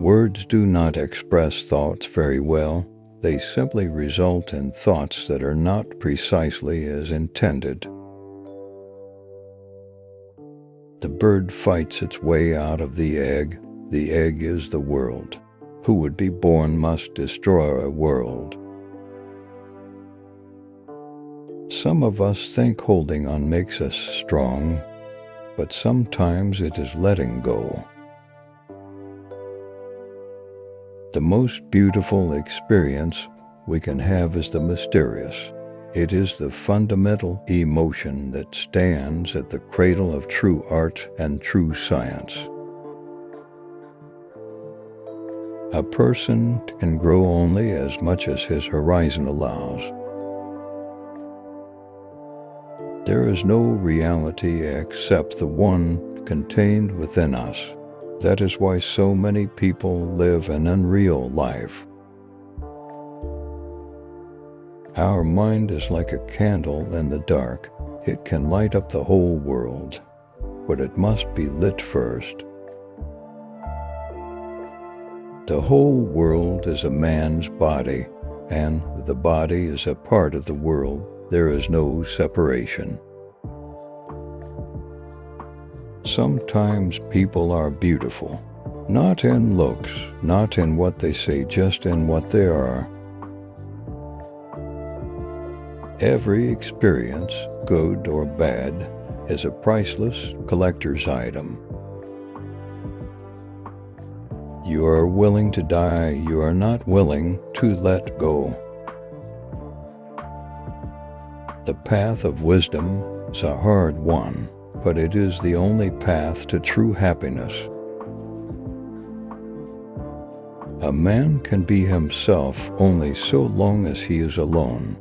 Words do not express thoughts very well. They simply result in thoughts that are not precisely as intended. The bird fights its way out of the egg. The egg is the world. Who would be born must destroy a world. Some of us think holding on makes us strong, but sometimes it is letting go. The most beautiful experience we can have is the mysterious. It is the fundamental emotion that stands at the cradle of true art and true science. A person can grow only as much as his horizon allows. There is no reality except the one contained within us. That is why so many people live an unreal life. Our mind is like a candle in the dark. It can light up the whole world, but it must be lit first. The whole world is a man's body, and the body is a part of the world. There is no separation. Sometimes people are beautiful, not in looks, not in what they say, just in what they are. Every experience, good or bad, is a priceless collector's item. You are willing to die, you are not willing to let go. The path of wisdom is a hard one, but it is the only path to true happiness. A man can be himself only so long as he is alone.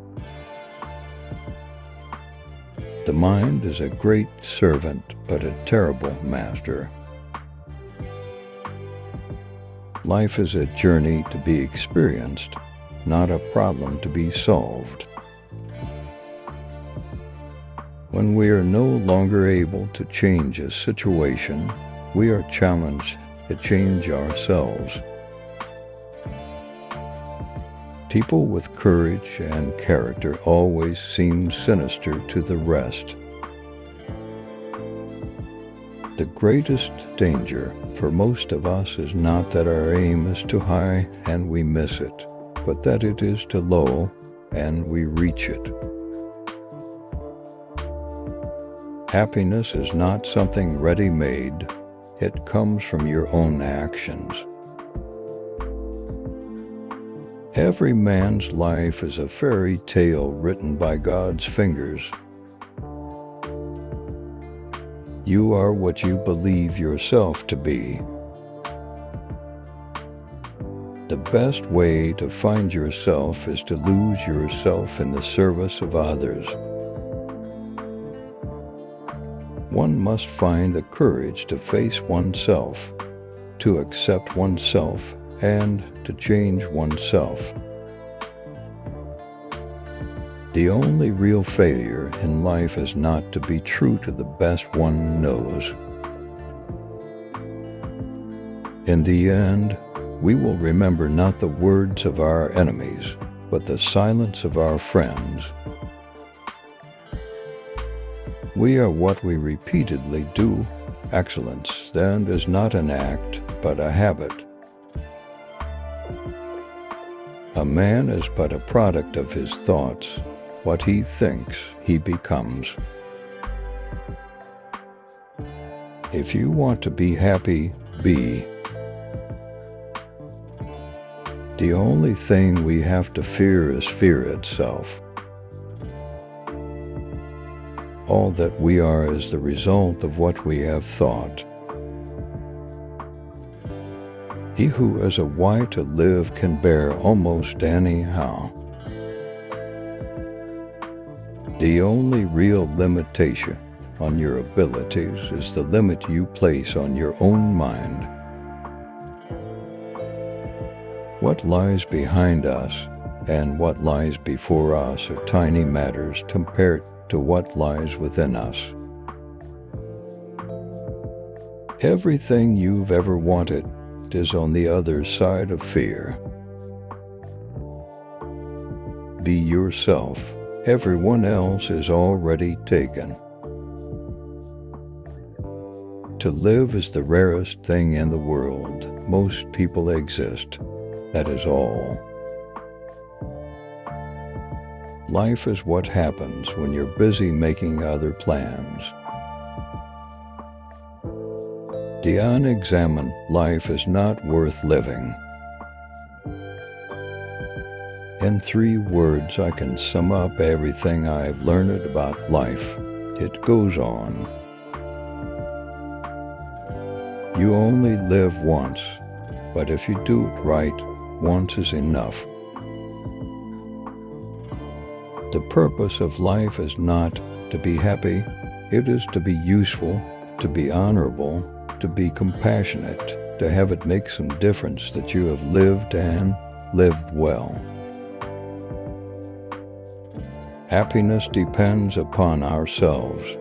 The mind is a great servant, but a terrible master. Life is a journey to be experienced, not a problem to be solved. When we are no longer able to change a situation, we are challenged to change ourselves. People with courage and character always seem sinister to the rest. The greatest danger for most of us is not that our aim is too high and we miss it, but that it is too low and we reach it. Happiness is not something ready-made. It comes from your own actions. Every man's life is a fairy tale written by God's fingers. You are what you believe yourself to be. The best way to find yourself is to lose yourself in the service of others. One must find the courage to face oneself, to accept oneself, and to change oneself. The only real failure in life is not to be true to the best one knows. In the end, we will remember not the words of our enemies, but the silence of our friends. We are what we repeatedly do. Excellence, then, is not an act, but a habit. A man is but a product of his thoughts. What he thinks, he becomes. If you want to be happy, be. The only thing we have to fear is fear itself. All that we are is the result of what we have thought. He who has a why to live can bear almost any how. The only real limitation on your abilities is the limit you place on your own mind. What lies behind us and what lies before us are tiny matters compared to what lies within us. Everything you've ever wanted is on the other side of fear. Be yourself. Everyone else is already taken. To live is the rarest thing in the world. Most people exist. That is all. Life is what happens when you're busy making other plans. The unexamined life is not worth living. In 3 words, I can sum up everything I've learned about life. It goes on. You only live once, but if you do it right, once is enough. The purpose of life is not to be happy, it is to be useful, to be honorable, to be compassionate, to have it make some difference that you have lived and lived well. Happiness depends upon ourselves.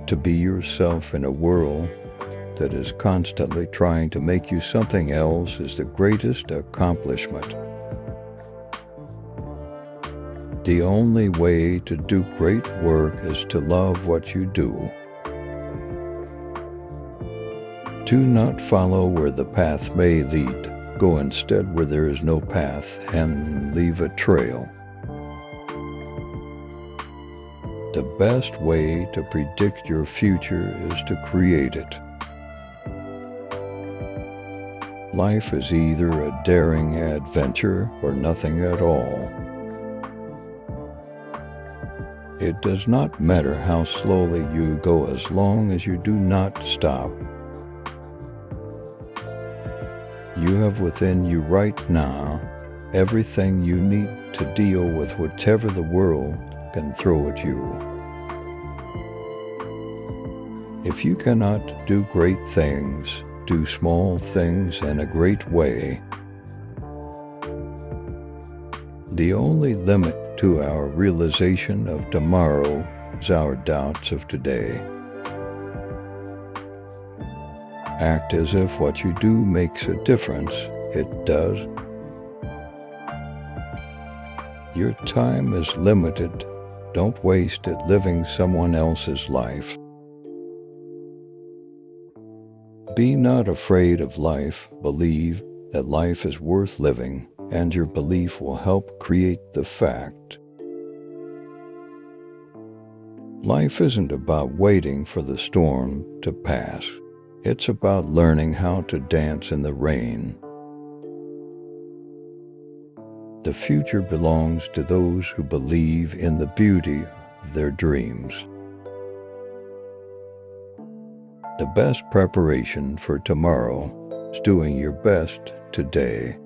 To be yourself in a world that is constantly trying to make you something else is the greatest accomplishment. The only way to do great work is to love what you do. Do not follow where the path may lead. Go instead where there is no path and leave a trail. The best way to predict your future is to create it. Life is either a daring adventure or nothing at all. It does not matter how slowly you go as long as you do not stop. You have within you right now everything you need to deal with whatever the world can throw at you. If you cannot do great things, do small things in a great way. The only limit to our realization of tomorrow is our doubts of today. Act as if what you do makes a difference. It does. Your time is limited. Don't waste it living someone else's life. Be not afraid of life. Believe that life is worth living, and your belief will help create the fact. Life isn't about waiting for the storm to pass. It's about learning how to dance in the rain. The future belongs to those who believe in the beauty of their dreams. The best preparation for tomorrow is doing your best today.